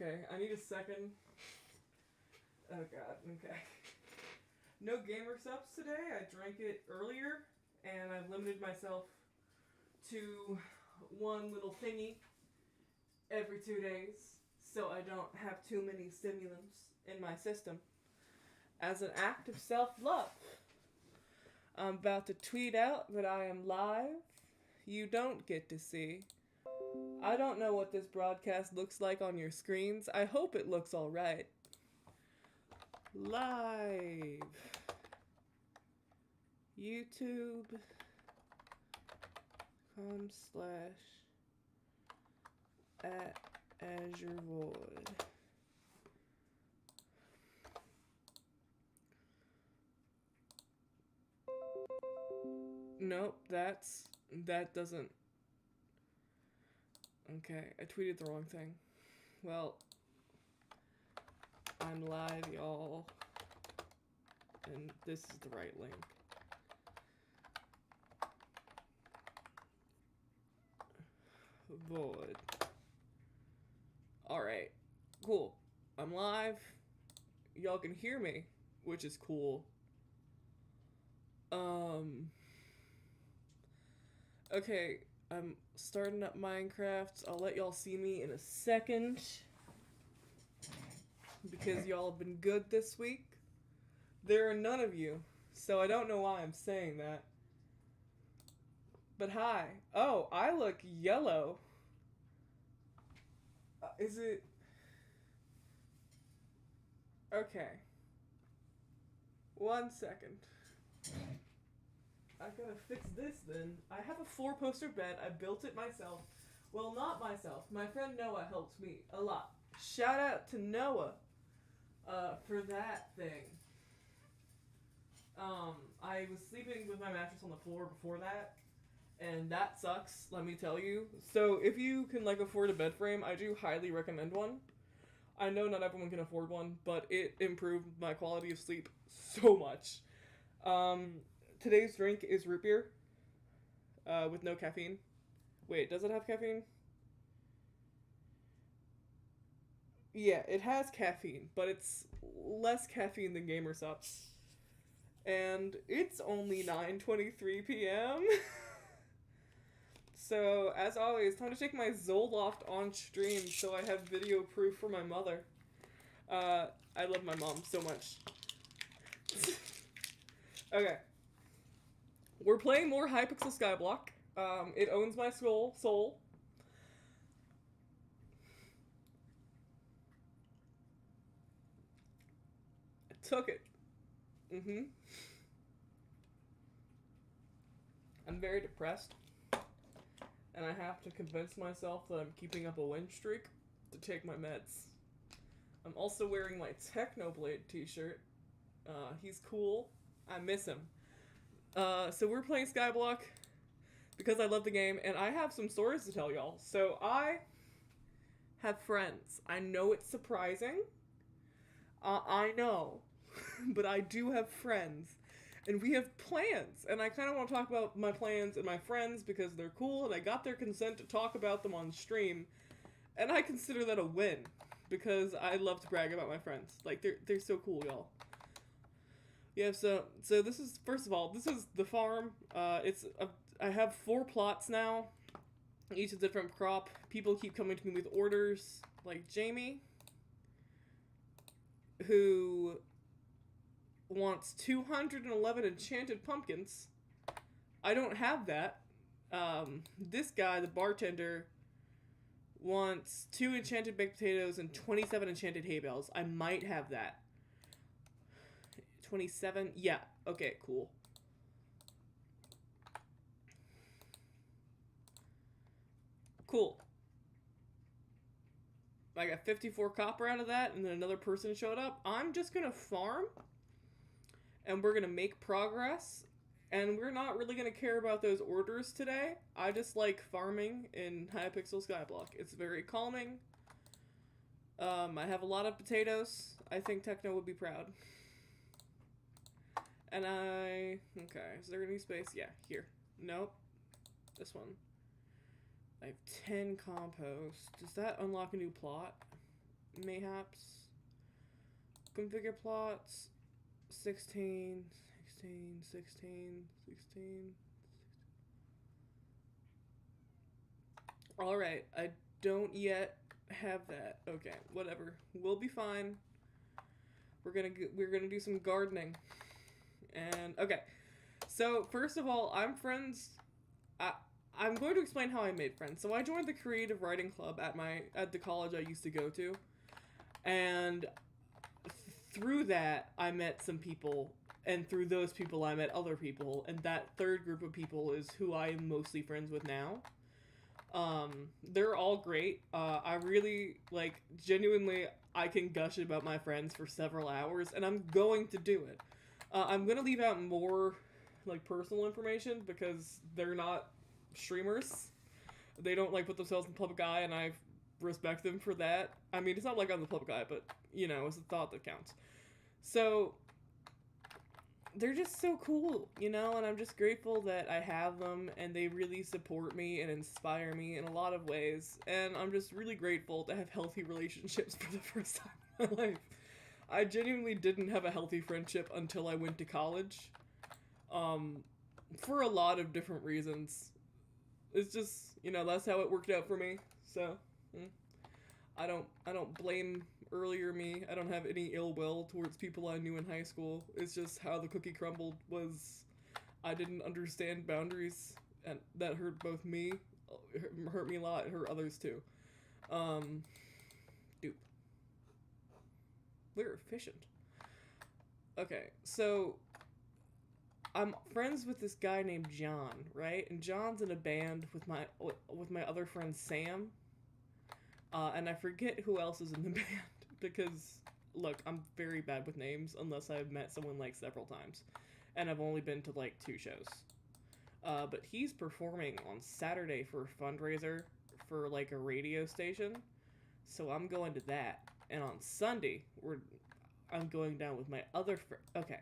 Okay, I need a second. Oh god, okay. No gamer subs today. I drank it earlier, and I've limited myself to one little thingy every 2 days, so I don't have too many stimulants in my system. As an act of self-love, I'm about to tweet out that I am live. You don't get to see. I don't know what this broadcast looks like on your screens. I hope it looks alright. Live. YouTube.com/@AzureVoid. Nope, that doesn't. Okay, I tweeted the wrong thing. Well, I'm live, y'all. And this is the right link. Void. Alright, cool. I'm live. Y'all can hear me, which is cool. Okay, I'm starting up Minecraft. I'll let y'all see me in a second. Because y'all have been good this week. There are none of you, so I don't know why I'm saying that. But hi. Oh, I look yellow. Is it... Okay. 1 second. I gotta fix this then. I have a 4-poster bed. I built it myself. Well, not myself. My friend Noah helped me a lot. Shout out to Noah for that thing. I was sleeping with my mattress on the floor before that, and that sucks, let me tell you. So if you can afford a bed frame, I do highly recommend one. I know not everyone can afford one, but it improved my quality of sleep so much. Today's drink is root beer, with no caffeine. Wait, does it have caffeine? Yeah, it has caffeine, but it's less caffeine than Gamer Supps. And it's only 9:23 p.m. So, as always, time to take my Zoloft on stream so I have video proof for my mother. I love my mom so much. Okay. We're playing more hypixel skyblock. It owns my soul. I took it. I'm very depressed. And I have to convince myself that I'm keeping up a win streak to take my meds. I'm also wearing my Technoblade t-shirt. He's cool. I miss him. So we're playing Skyblock because I love the game, and I have some stories to tell y'all. So I have friends. I know it's surprising. I know. But I do have friends. And we have plans. And I kind of want to talk about my plans and my friends because they're cool, and I got their consent to talk about them on stream. And I consider that a win because I love to brag about my friends. They're so cool, y'all. Yeah, so this is, first of all, this is the farm. I have 4 plots now, each a different crop. People keep coming to me with orders, like Jamie, who wants 211 enchanted pumpkins. I don't have that. This guy, the bartender, wants 2 enchanted baked potatoes and 27 enchanted hay bales. I might have that. 27? Yeah. Okay, cool. Cool. I got 54 copper out of that, and then another person showed up. I'm just gonna farm, and we're gonna make progress, and we're not really gonna care about those orders today. I just like farming in hypixel skyblock. It's very calming. I have a lot of potatoes. I think Techno would be proud. And okay, is there any space? Yeah, here. Nope. This one. I have 10 compost. Does that unlock a new plot? mayhaps. Configure plots. 16, 16, 16, 16. Alright, I don't yet have that. Okay, whatever. We'll be fine. We're gonna do some gardening. And okay. So, first of all, I'm friends. I'm going to explain how I made friends. So, I joined the creative writing club at the college I used to go to. And through that, I met some people, and through those people, I met other people, and that third group of people is who I am mostly friends with now. They're all great. I really, like, genuinely, I can gush about my friends for several hours, and I'm going to do it. I'm gonna leave out more, like, personal information, because they're not streamers. They don't, like, put themselves in the public eye, and I respect them for that. I mean, it's not like I'm the public eye, but, you know, it's the thought that counts. So, they're just so cool, you know, and I'm just grateful that I have them, and they really support me and inspire me in a lot of ways, and I'm just really grateful to have healthy relationships for the first time in my life. I genuinely didn't have a healthy friendship until I went to college, for a lot of different reasons. It's just, you know, that's how it worked out for me, so, I don't blame earlier me. I don't have any ill will towards people I knew in high school. It's just how the cookie crumbled was I didn't understand boundaries, and that hurt both me, hurt me a lot, it hurt others too. Dude. We're efficient. Okay, so I'm friends with this guy named John, right? And John's in a band with my other friend Sam. And I forget who else is in the band. Because, look, I'm very bad with names unless I've met someone, like, several times. And I've only been to, like, 2 shows. But he's performing on Saturday for a fundraiser for, like, a radio station. So I'm going to that. And on Sunday, I'm going down with my other friend. Okay.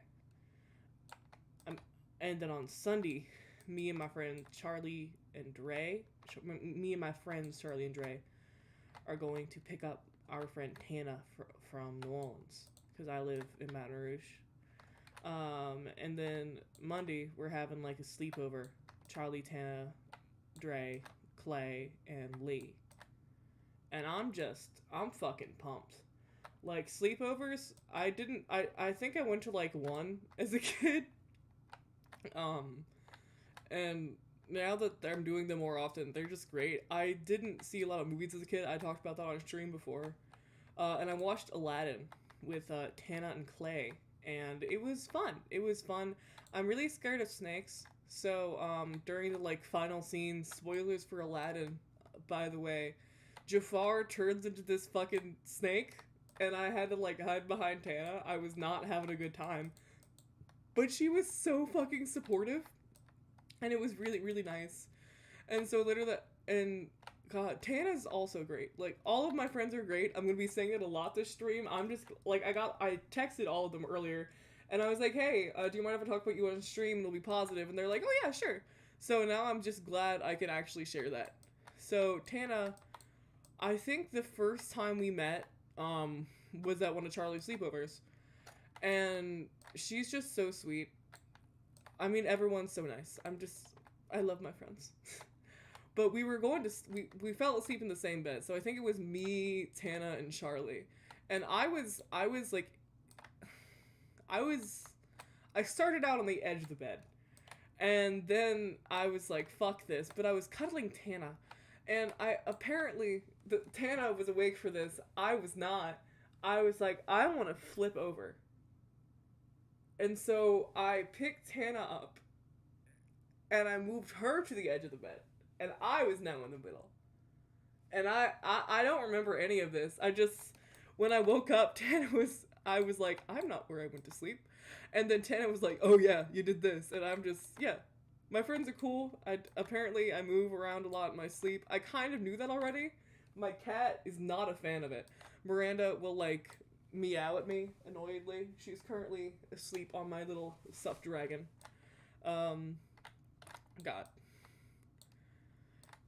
And then on Sunday, me and my friend Charlie and Dre, me and my friends Charlie and Dre, are going to pick up our friend Tana from New Orleans, because I live in Baton Rouge. And then Monday, we're having, like, a sleepover. Charlie, Tana, Dre, Clay, and Lee. And I'm fucking pumped. Like, sleepovers, I think I went to, like, 1 as a kid. And now that I'm doing them more often, they're just great. I didn't see a lot of movies as a kid. I talked about that on stream before. And I watched Aladdin with Tana and Clay, and it was fun. It was fun. I'm really scared of snakes, so during the, like, final scene, spoilers for Aladdin, by the way, Jafar turns into this fucking snake, and I had to, like, hide behind Tana. I was not having a good time. But she was so fucking supportive. And it was really, really nice. And so literally, and God, Tana's also great. Like, all of my friends are great. I'm gonna be saying it a lot this stream. I'm just, like, I texted all of them earlier. And I was like, hey, do you mind if I talk about you on stream? It'll be positive. And they're like, oh yeah, sure. So now I'm just glad I could actually share that. So Tana, I think the first time we met, was at one of Charlie's sleepovers. And she's just so sweet. I mean, everyone's so nice. I love my friends. But we were going to, we fell asleep in the same bed. So I think it was me, Tana, and Charlie. And I started out on the edge of the bed. And then I was like, fuck this. But I was cuddling Tana. And Tana was awake for this. I was not. I was like, I want to flip over. And so I picked Tana up, and I moved her to the edge of the bed, and I was now in the middle. And I don't remember any of this. When I woke up, I was like, I'm not where I went to sleep. And then Tana was like, oh yeah, you did this. And I'm just, yeah. My friends are cool. Apparently I move around a lot in my sleep. I kind of knew that already. My cat is not a fan of it. Miranda will, like, meow at me annoyedly. She's currently asleep on my little stuffed dragon. God.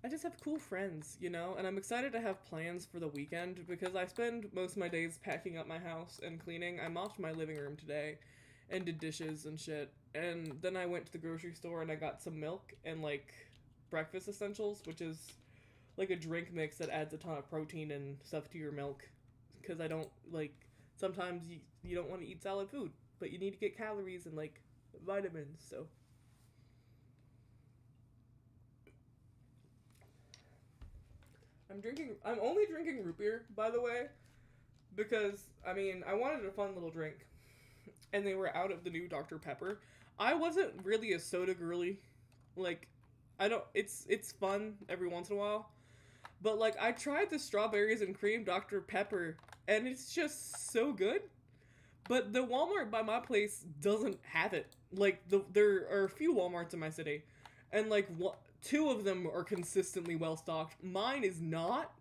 I just have cool friends, you know, and I'm excited to have plans for the weekend because I spend most of my days packing up my house and cleaning. I mopped my living room today and did dishes and shit. And then I went to the grocery store and I got some milk and like breakfast essentials, which is like a drink mix that adds a ton of protein and stuff to your milk. Because I don't like, sometimes you don't want to eat solid food, but you need to get calories and like vitamins, so. I'm only drinking root beer, by the way, because, I mean, I wanted a fun little drink, and they were out of the new Dr. Pepper. I wasn't really a soda girly. Like, it's fun every once in a while. But, like, I tried the strawberries and cream Dr. Pepper, and it's just so good. But the Walmart by my place doesn't have it. Like, there are a few Walmarts in my city, and, like, two of them are consistently well stocked. Mine is not.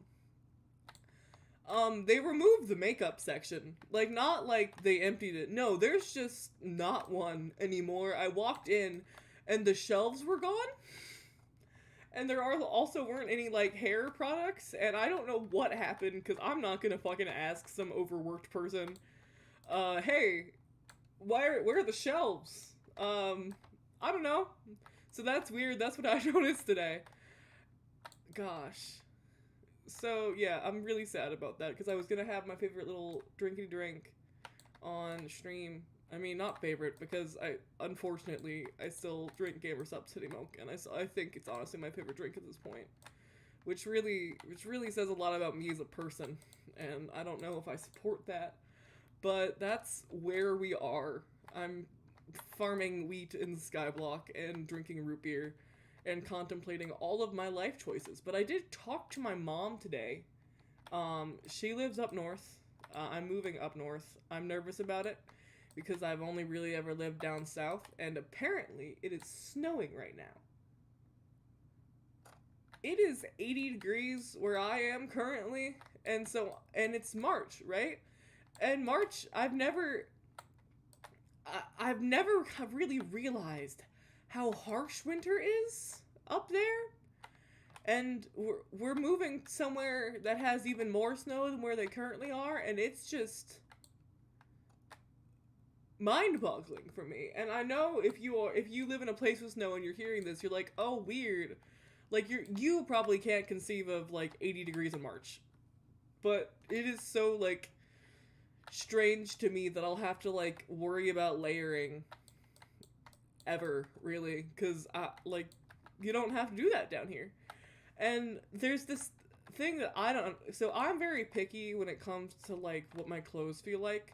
They removed the makeup section. Like, not like they emptied it. No, there's just not one anymore. I walked in, and the shelves were gone. And there also weren't any, like, hair products. And I don't know what happened, because I'm not gonna fucking ask some overworked person, hey, where are the shelves? I don't know. So that's weird. That's what I noticed today. Gosh. So, yeah, I'm really sad about that, because I was gonna have my favorite little drinky drink on stream. I mean, not favorite, because unfortunately, I still drink Gamersup's City Milk, and I think it's honestly my favorite drink at this point. Which really says a lot about me as a person, and I don't know if I support that. But that's where we are. I'm farming wheat in the skyblock and drinking root beer and contemplating all of my life choices. But I did talk to my mom today. She lives up north. I'm moving up north. I'm nervous about it because I've only really ever lived down south, and apparently it is snowing right now. It is 80 degrees where I am currently, and it's March, right? And March, I've never really realized how harsh winter is up there. And we're moving somewhere that has even more snow than where they currently are, and it's just mind-boggling for me. And I know if you live in a place with snow and you're hearing this, you're like, "Oh, weird." Like you probably can't conceive of like 80 degrees in March. But it is so like strange to me that I'll have to like worry about layering ever, really, cuz like you don't have to do that down here. And there's this thing that so I'm very picky when it comes to like what my clothes feel like.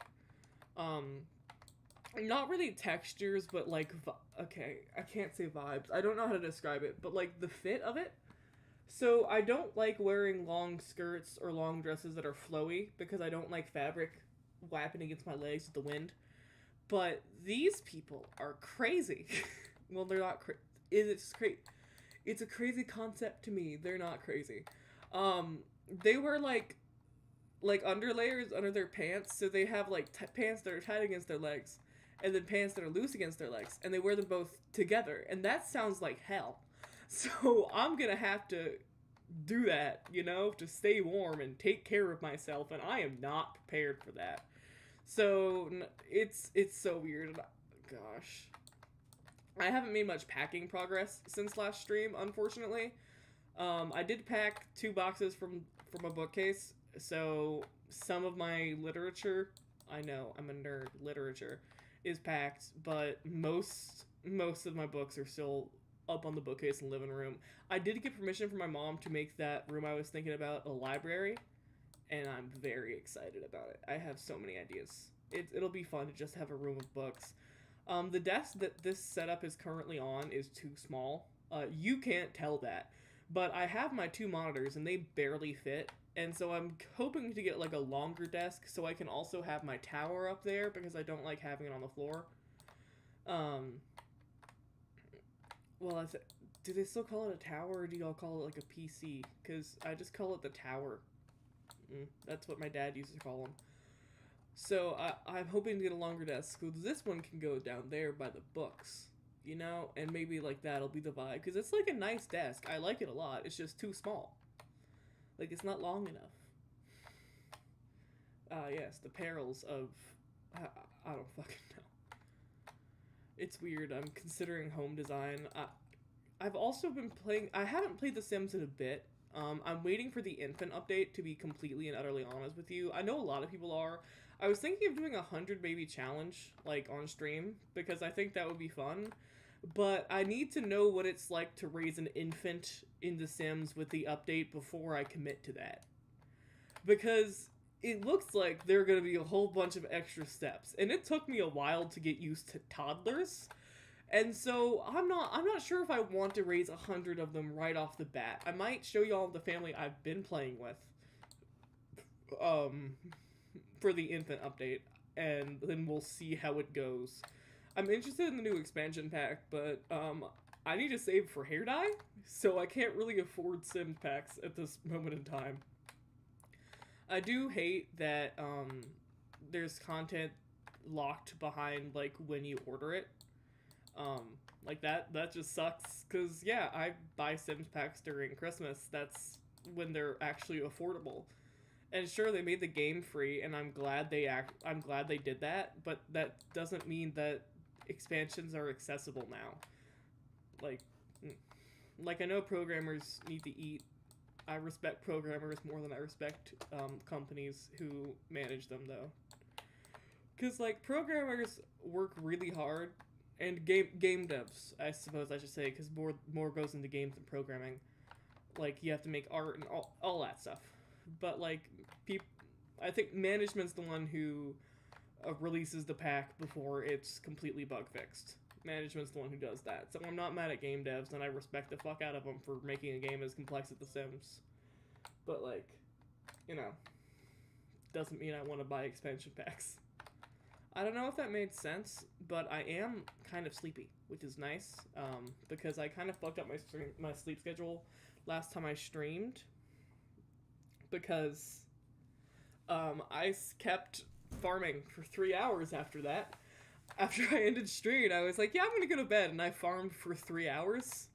Not really textures, but like okay, I can't say vibes. I don't know how to describe it, but like the fit of it. So I don't like wearing long skirts or long dresses that are flowy because I don't like fabric whapping against my legs with the wind. But these people are crazy. Well, they're not crazy. It's a crazy concept to me. They're not crazy. They wear like underlayers under their pants, so they have like pants that are tight against their legs, and then pants that are loose against their legs, and they wear them both together, and that sounds like hell. So I'm gonna have to do that, you know, to stay warm and take care of myself, and I am not prepared for that. So it's so weird. Gosh, I haven't made much packing progress since last stream, unfortunately. I did pack 2 boxes from a bookcase, so some of my literature, I know I'm a nerd, literature is packed, but most of my books are still up on the bookcase in the living room. I did get permission from my mom to make that room I was thinking about a library, and I'm very excited about it. I have so many ideas. It'll be fun to just have a room of books. The desk that this setup is currently on is too small. You can't tell that, but I have my 2 monitors and they barely fit, and so I'm hoping to get like a longer desk so I can also have my tower up there because I don't like having it on the floor. Well, do they still call it a tower, or do y'all call it like a PC? Because I just call it the tower. That's what my dad used to call them. So I'm hoping to get a longer desk, so this one can go down there by the books. you know, and maybe like that'll be the vibe, because it's like a nice desk. I like it a lot. It's just too small. Like, it's not long enough. Yes, the perils of I don't fucking know. It's weird. I'm considering home design. I've also been playing. I haven't played The Sims in a bit. I'm waiting for the infant update, to be completely and utterly honest with you. I know a lot of people are. I was thinking of doing a 100 baby challenge, like, on stream, because I think that would be fun. But I need to know what it's like to raise an infant in The Sims with the update before I commit to that. Because it looks like there are going to be a whole bunch of extra steps. And it took me a while to get used to toddlers. And so I'm not sure if I want to raise 100 of them right off the bat. I might show y'all the family I've been playing with for the infant update, and then we'll see how it goes. I'm interested in the new expansion pack, but I need to save for hair dye, so I can't really afford Sims packs at this moment in time. I do hate that there's content locked behind, like, when you order it. Like, that just sucks, because, yeah, I buy Sims packs during Christmas. That's when they're actually affordable. And sure, they made the game free, and I'm glad they did that, but that doesn't mean that expansions are accessible now. Like, I know programmers need to eat. I respect programmers more than I respect companies who manage them, though. Because, like, programmers work really hard, and game devs, I suppose I should say, because more goes into games than programming. Like, you have to make art and all that stuff. But, like, I think management's the one who releases the pack before it's completely bug fixed. Management's the one who does that. So I'm not mad at game devs, and I respect the fuck out of them for making a game as complex as The Sims. But, like, you know, doesn't mean I want to buy expansion packs. I don't know if that made sense, but I am kind of sleepy, which is nice, because I kind of fucked up my sleep schedule last time I streamed, because I kept farming for 3 hours after that. After I ended stream, I was like, yeah, I'm gonna go to bed, and I farmed for 3 hours.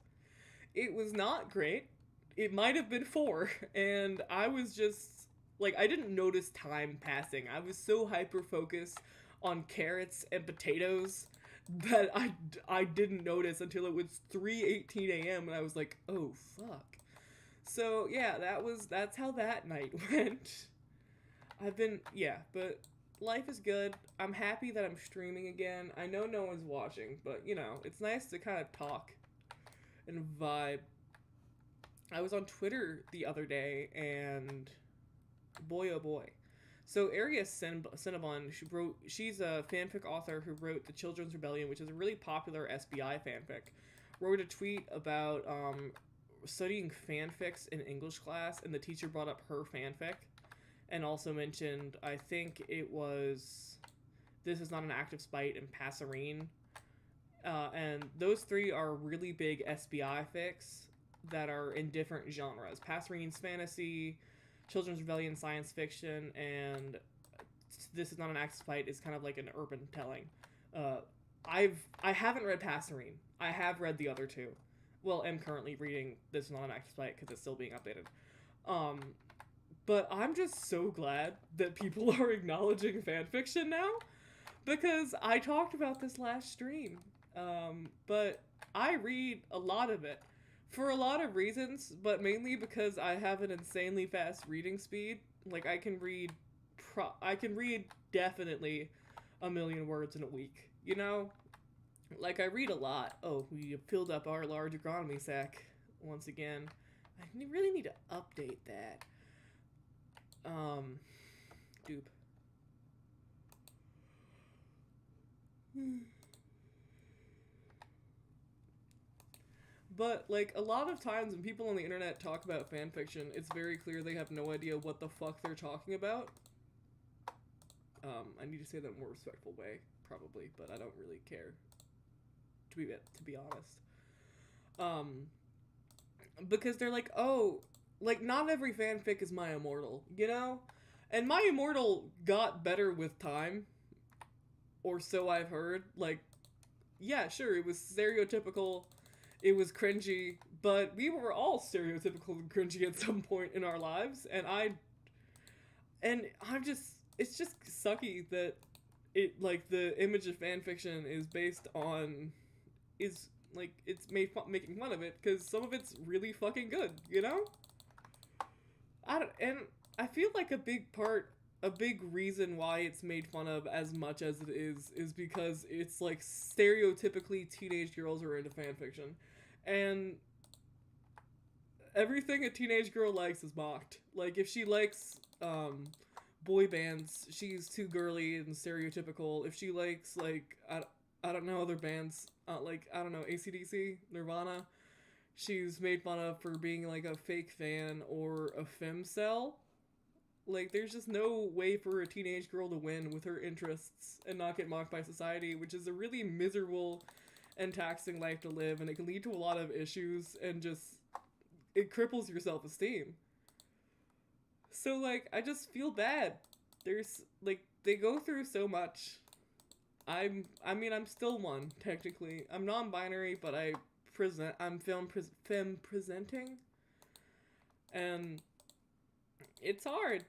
It was not great. It might have been 4, and I was just, like, I didn't notice time passing. I was so hyper-focused on carrots and potatoes that I didn't notice until it was 3:18 a.m. and I was like, oh fuck. So yeah, that's how that night went. But life is good. I'm happy that I'm streaming again. I know no one's watching, but you know, it's nice to kind of talk and vibe. I was on Twitter the other day, and boy oh boy. So Aria Cinnabon, she's a fanfic author who wrote The Children's Rebellion, which is a really popular SBI fanfic, wrote a tweet about studying fanfics in English class, and the teacher brought up her fanfic, and also mentioned, I think it was This Is Not an Act of Spite and Passerine. And those three are really big SBI fics that are in different genres. Passerine's fantasy, Children's Rebellion science fiction, and This Is Not an Act of Spite is kind of like an urban telling. I haven't read Passerine. I have read the other two. Well, I'm currently reading This Is Not an Act of Spite because it's still being updated. But I'm just so glad that people are acknowledging fanfiction now, because I talked about this last stream. But I read a lot of it for a lot of reasons, but mainly because I have an insanely fast reading speed. Like, I can read definitely 1 million words in a week, you know? Like, I read a lot. Oh, we filled up our large agronomy sack once again. I really need to update that. Dupe. But, like, a lot of times when people on the internet talk about fanfiction, it's very clear they have no idea what the fuck they're talking about. I need to say that in a more respectful way, probably, but I don't really care, to be honest. Because they're like, oh, like, not every fanfic is My Immortal, you know? And My Immortal got better with time, or so I've heard. Like, yeah, sure, it was stereotypical, it was cringy, but we were all stereotypical and cringy at some point in our lives, and I'm just, it's just sucky that it, like, the image of fan fiction is based on, is, like, it's making fun of it, because some of it's really fucking good, you know? And I feel like a big reason why it's made fun of as much as it is because it's like stereotypically teenage girls are into fan fiction, and everything a teenage girl likes is mocked. Like if she likes boy bands, she's too girly and stereotypical. If she likes like I don't know other bands like I don't know AC/DC, Nirvana, she's made fun of for being like a fake fan or a femcel. Like, there's just no way for a teenage girl to win with her interests and not get mocked by society, which is a really miserable and taxing life to live, and it can lead to a lot of issues and just, it cripples your self-esteem. So, like, I just feel bad. There's, like, they go through so much. I mean, I'm still one, technically. I'm non-binary, but I'm femme presenting. And it's hard,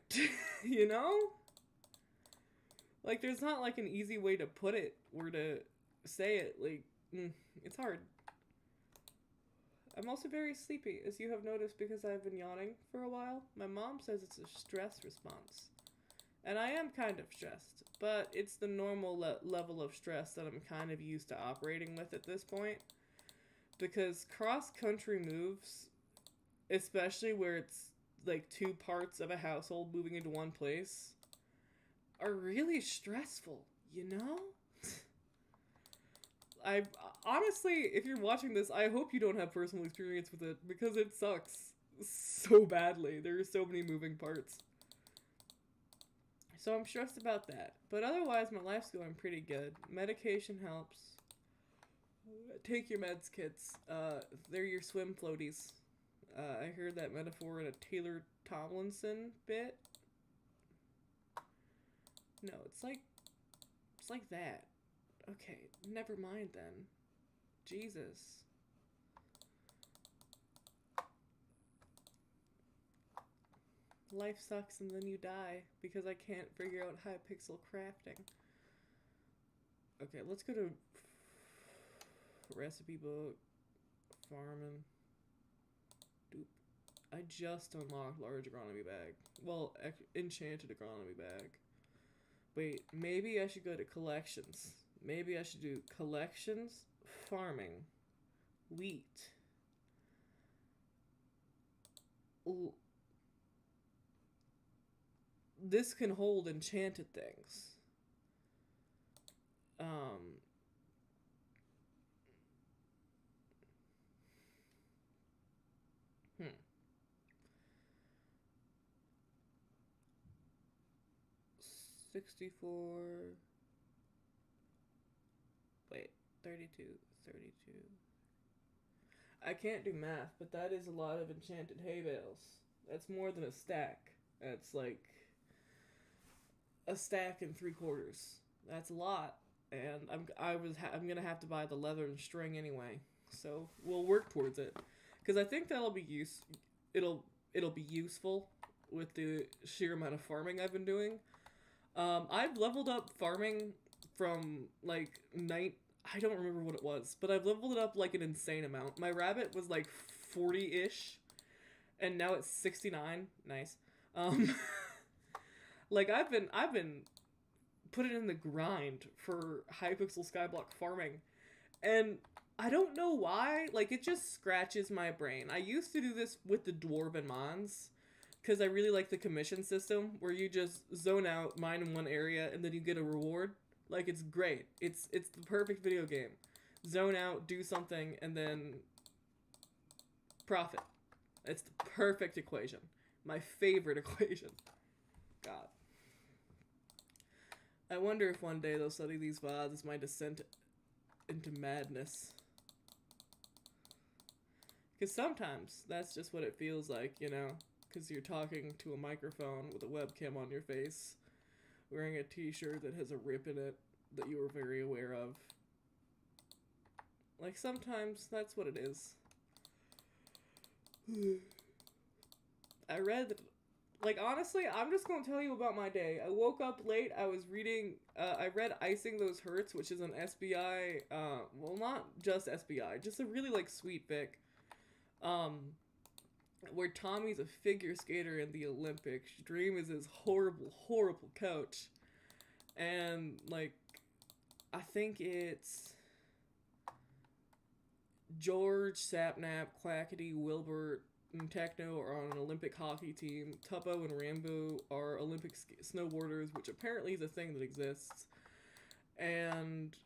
you know? Like, there's not, like, an easy way to put it or to say it. Like, it's hard. I'm also very sleepy, as you have noticed, because I've been yawning for a while. My mom says it's a stress response. And I am kind of stressed, but it's the normal level of stress that I'm kind of used to operating with at this point. Because cross-country moves, especially where it's like two parts of a household moving into one place, are really stressful, you know? I honestly, if you're watching this, I hope you don't have personal experience with it, because it sucks so badly. There are so many moving parts. So I'm stressed about that. But otherwise, my life's going pretty good. Medication helps. Take your meds, kids. They're your swim floaties. I heard that metaphor in a Taylor Tomlinson bit. No, it's like that. Okay, never mind then. Jesus. Life sucks and then you die because I can't figure out hypixel crafting. Okay, let's go to recipe book, farming. Doop. I just unlocked large agronomy bag. Well, enchanted agronomy bag. Wait, maybe I should go to collections. Maybe I should do collections, farming, wheat. Ooh. This can hold enchanted things. 64. Wait, 32. I can't do math, but that is a lot of enchanted hay bales. That's more than a stack. That's like a stack and 3/4. That's a lot, and I'm gonna have to buy the leather and string anyway. So we'll work towards it, because I think that'll be it'll be useful with the sheer amount of farming I've been doing. I've leveled up farming from like I don't remember what it was, but I've leveled it up like an insane amount. My rabbit was like 40-ish, and now it's 69. Nice. Like I've been putting in the grind for hypixel skyblock farming, and I don't know why. Like it just scratches my brain. I used to do this with the dwarven mons, because I really like the commission system where you just zone out, mine in one area, and then you get a reward. Like, it's great. It's the perfect video game. Zone out, do something, and then profit. It's the perfect equation. My favorite equation. God. I wonder if one day they'll study these VODs as my descent into madness. Because sometimes that's just what it feels like, you know? Because you're talking to a microphone with a webcam on your face, wearing a t-shirt that has a rip in it that you were very aware of. Like, sometimes that's what it is. I read, like, honestly, I'm just gonna tell you about my day. I woke up late, I was reading, I read Icing Those Hurts, which is an SBI, well, not just SBI, just a really, like, sweet fic, where Tommy's a figure skater in the Olympics. Dream is his horrible, horrible coach. And, like, I think it's George, Sapnap, Clackety, Wilbert, and Techno are on an Olympic hockey team. Tuppo and Rambo are Olympic snowboarders, which apparently is a thing that exists. And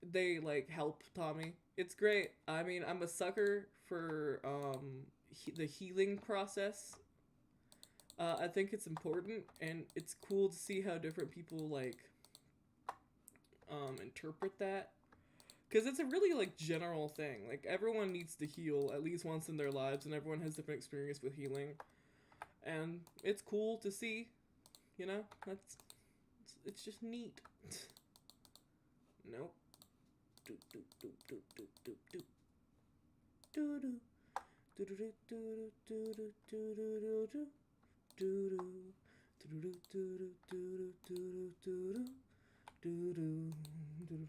they, like, help Tommy. It's great. I mean, I'm a sucker for the healing process. I think it's important, and it's cool to see how different people, like, interpret that. Because it's a really, like, general thing. Like, everyone needs to heal at least once in their lives, and everyone has different experience with healing. And it's cool to see, you know? It's just neat. Nope. Doop, doop, doop, doop, doop, doop, doop. Doo doo. Doo doo doo doo doo doo doo doo doo doo. Doo doo doo doo doo doo doo. Doo doo doo doo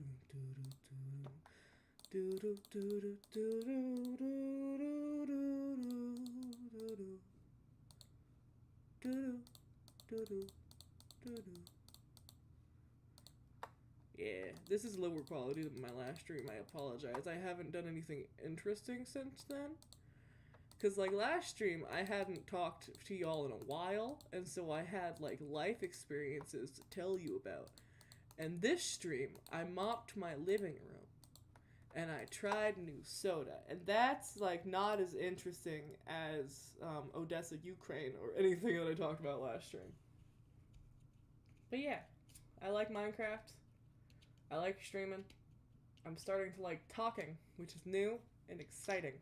doo doo doo doo. Yeah, this is lower quality than my last stream. I apologize. I haven't done anything interesting since then. Because, like, last stream, I hadn't talked to y'all in a while, and so I had, like, life experiences to tell you about. And this stream, I mopped my living room, and I tried new soda, and that's, like, not as interesting as Odessa, Ukraine, or anything that I talked about last stream. But yeah, I like Minecraft. I like streaming. I'm starting to like talking, which is new and exciting.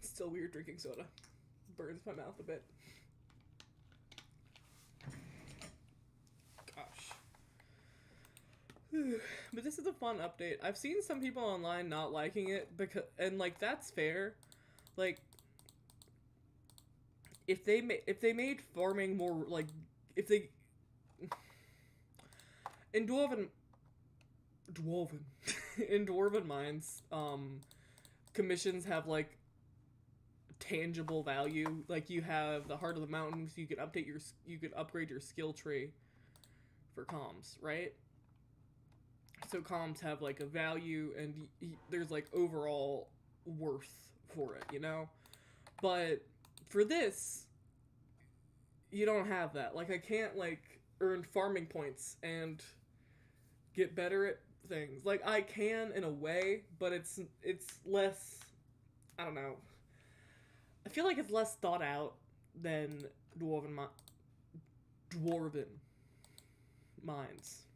Still weird drinking soda. Burns my mouth a bit. Gosh. But this is a fun update. I've seen some people online not liking it because, and like that's fair. Like if they made farming more like if they in Dwarven in Dwarven mines, commissions have like tangible value. Like you have the Heart of the Mountains, you can upgrade your skill tree for comms, right? So comms have like a value and there's like overall worth for it, you know? But for this, you don't have that. Like I can't like earn farming points and get better at things. Like I can in a way, but it's less, I don't know. I feel like it's less thought out than Dwarven mines.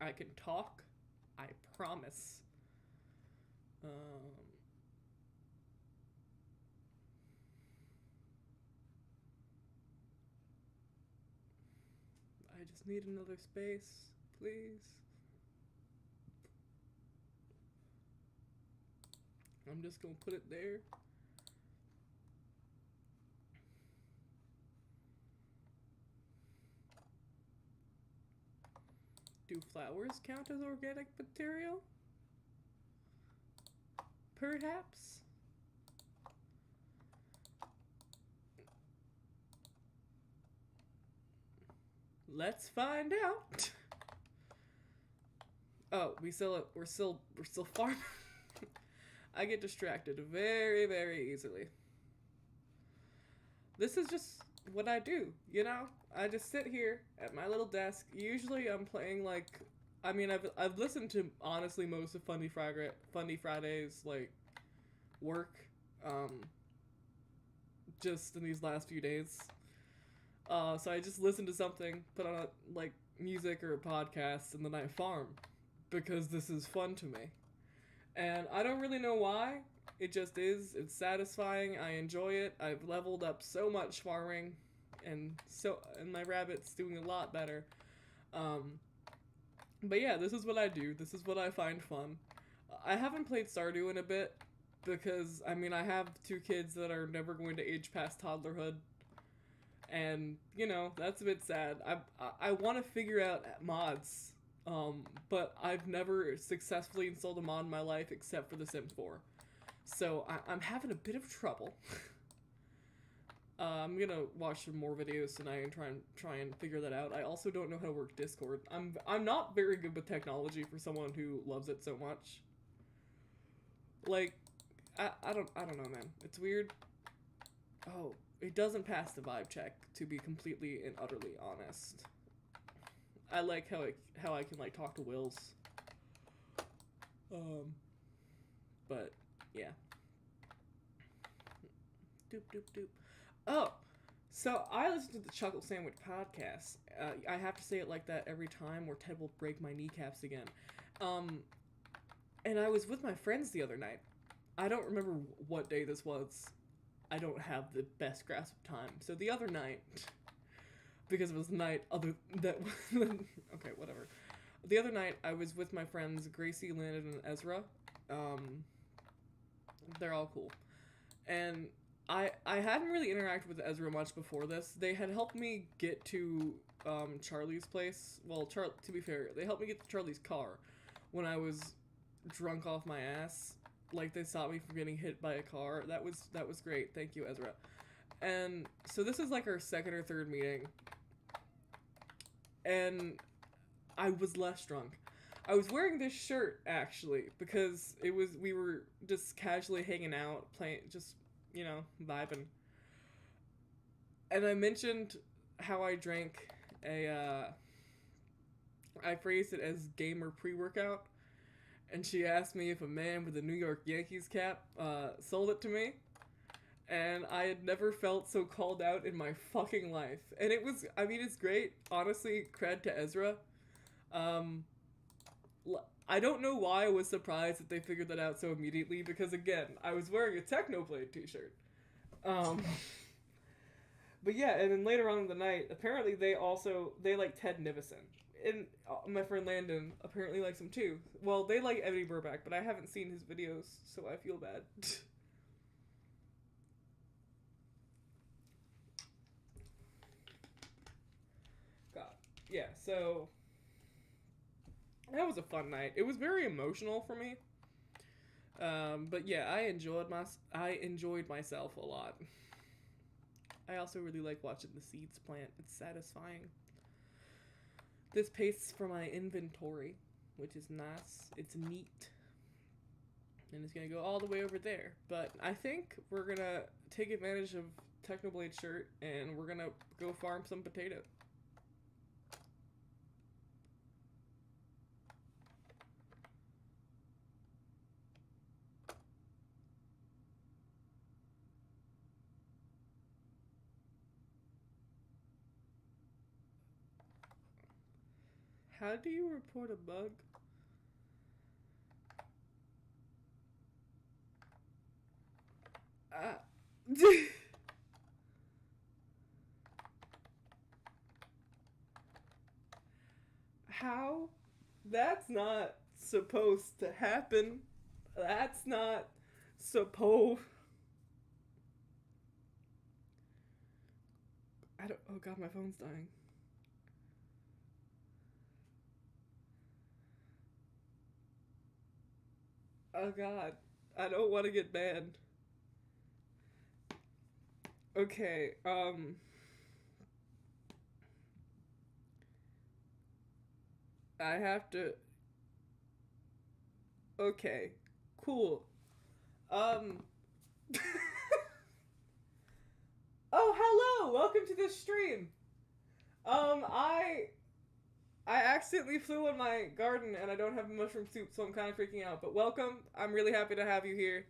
I can talk, I promise. I just need another space, please. I'm just gonna put it there. Do flowers count as organic material? Perhaps? Let's find out. Oh, we're still farming. I get distracted very, very easily. This is just what I do, you know? I just sit here at my little desk. Usually I'm playing like, I mean, I've listened to honestly most of Funny Friday's like work, just in these last few days. So I just listen to something, put on like music or a podcast, and then I farm because this is fun to me. And I don't really know why. It just is. It's satisfying. I enjoy it. I've leveled up so much farming. and my rabbit's doing a lot better. But yeah, this is what I do. This is what I find fun. I haven't played Stardew in a bit because, I mean, I have 2 kids that are never going to age past toddlerhood. And, you know, that's a bit sad. I want to figure out mods, but I've never successfully installed a mod in my life except for The Sims 4. So I'm having a bit of trouble. I'm gonna watch some more videos tonight and try and figure that out. I also don't know how to work Discord. I'm not very good with technology for someone who loves it so much. Like, I don't know, man. It's weird. Oh, it doesn't pass the vibe check, to be completely and utterly honest. I like how I can like talk to Wills. But yeah. Doop doop doop. Oh, so I listen to the Chuckle Sandwich podcast. I have to say it like that every time, or Ted will break my kneecaps again. And I was with my friends the other night. I don't remember what day this was. I don't have the best grasp of time. So the other night, because it was the night other that okay, whatever. The other night I was with my friends Gracie, Landon, and Ezra. They're all cool, and I hadn't really interacted with Ezra much before this. They had helped me get to Charlie's place. Well, to be fair, they helped me get to Charlie's car when I was drunk off my ass. Like, they stopped me from getting hit by a car. That was great. Thank you, Ezra. And so this is like our second or third meeting. And I was less drunk. I was wearing this shirt, actually, because we were just casually hanging out, playing, just, you know, vibing. And I mentioned how I drank I phrased it as gamer pre-workout. And she asked me if a man with a New York Yankees cap sold it to me. And I had never felt so called out in my fucking life. And it was, I mean, it's great. Honestly, cred to Ezra. I don't know why I was surprised that they figured that out so immediately. Because again, I was wearing a Technoblade t-shirt. But yeah, and then later on in the night, apparently they like Ted Nivison. And my friend Landon apparently likes him too. Well, they like Eddie Burback, but I haven't seen his videos, so I feel bad. God. Yeah, so that was a fun night. It was very emotional for me. But yeah, I enjoyed myself a lot. I also really like watching the seeds plant. It's satisfying. This pastes for my inventory, which is nice. It's neat. And it's going to go all the way over there. But I think we're going to take advantage of Technoblade's shirt, and we're going to go farm some potato. How do you report a bug? How? That's not supposed to happen. That's not supposed. Oh god, my phone's dying. Oh god, I don't want to get banned. Okay, I have to... Okay, cool. Oh, hello! Welcome to the stream! I accidentally flew in my garden and I don't have mushroom soup, so I'm kind of freaking out. But welcome. I'm really happy to have you here.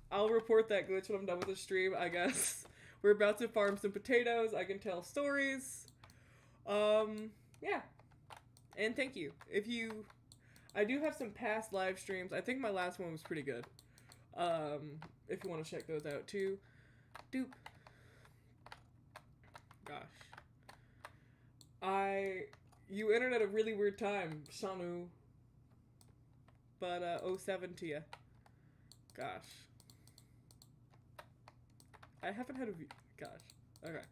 I'll report that glitch when I'm done with the stream, I guess. We're about to farm some potatoes. I can tell stories. Yeah. And thank you. I do have some past live streams. I think my last one was pretty good. If you want to check those out too. Doop. You entered at a really weird time, Shanu. But, 07 to ya. Gosh. I haven't had a view. Gosh. Okay.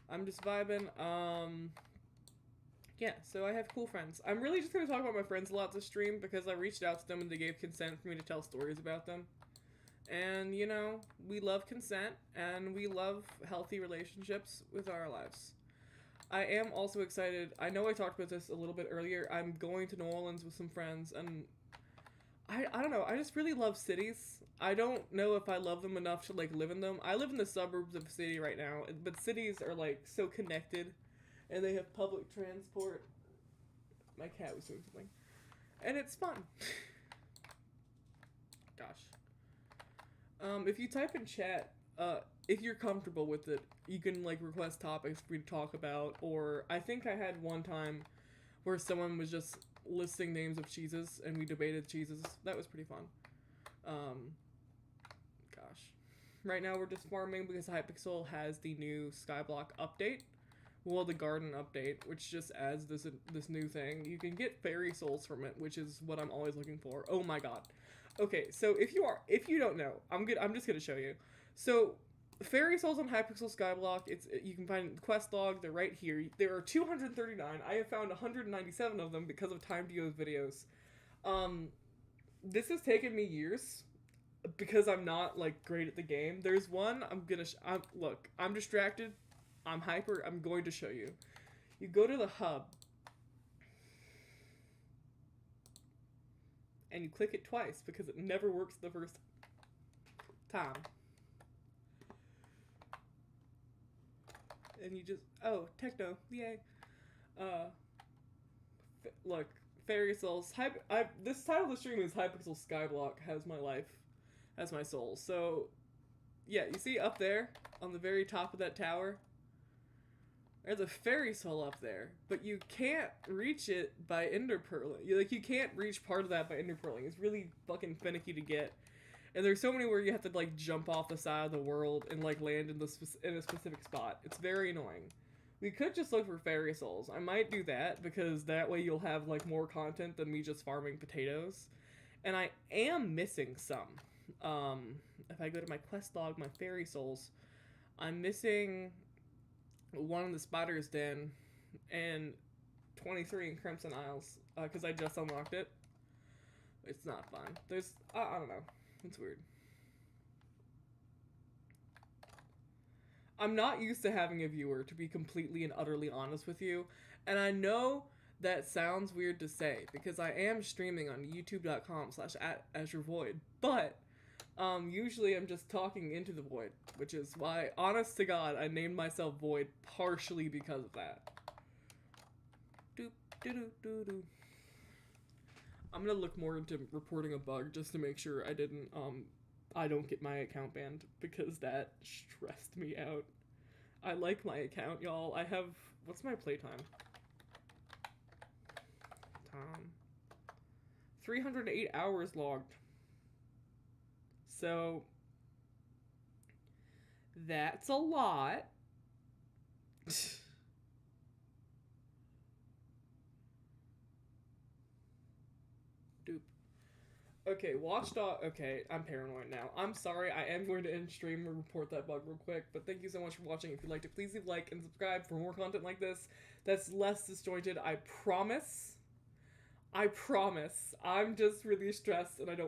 I'm just vibing. Yeah, so I have cool friends. I'm really just gonna talk about my friends a lot this stream because I reached out to them and they gave consent for me to tell stories about them. And, you know, we love consent and we love healthy relationships with our lives. I am also excited. I know I talked about this a little bit earlier. I'm going to New Orleans with some friends and I don't know. I just really love cities. I don't know if I love them enough to, like, live in them. I live in the suburbs of a city right now, but cities are, like, so connected, and they have public transport. My cat was doing something. And it's fun. Gosh. If you type in chat, if you're comfortable with it, you can, like, request topics for me to talk about, or I think I had one time where someone was just listing names of cheeses, and we debated cheeses. That was pretty fun. Gosh. Right now we're just farming because Hypixel has the new skyblock update. Well, the garden update, which just adds this new thing. You can get fairy souls from it, which is what I'm always looking for. Oh my god. Okay, so if you don't know, I'm just gonna show you. So, fairy souls on Hypixel Skyblock, you can find the quest log, they're right here. There are 239. I have found 197 of them because of Time Dio's videos. This has taken me years because I'm not, like, great at the game. There's one, look, I'm distracted, I'm hyper, I'm going to show you. You go to the hub, and you click it twice because it never works the first time. And you just, oh, techno, yay. Look, fairy souls. This title of the stream is Hypixel Skyblock has my life, has my soul. So, yeah, you see up there, on the very top of that tower, there's a fairy soul up there, but you can't reach it by enderpearling. You can't reach part of that by enderpearling. It's really fucking finicky to get. And there's so many where you have to, like, jump off the side of the world and, like, land in a specific spot. It's very annoying. We could just look for fairy souls. I might do that, because that way you'll have, like, more content than me just farming potatoes. And I am missing some. If I go to my quest log, my fairy souls, I'm missing one in the spider's den and 23 in Crimson Isles, because I just unlocked it. It's not fun. I don't know. It's weird. I'm not used to having a viewer, to be completely and utterly honest with you. And I know that sounds weird to say, because I am streaming on youtube.com/@AzureVoid. But, usually I'm just talking into the void, which is why, honest to God, I named myself Void partially because of that. Doop, doo doo doo. I'm gonna look more into reporting a bug just to make sure I don't get my account banned, because that stressed me out. I like my account, y'all. What's my playtime? 308 hours logged. So, that's a lot. Doop. Okay, Watchdog. Okay, I'm paranoid now. I'm sorry. I am going to end stream and report that bug real quick. But thank you so much for watching. If you liked it, please leave a like and subscribe for more content like this. That's less disjointed. I promise. I promise. I'm just really stressed and I don't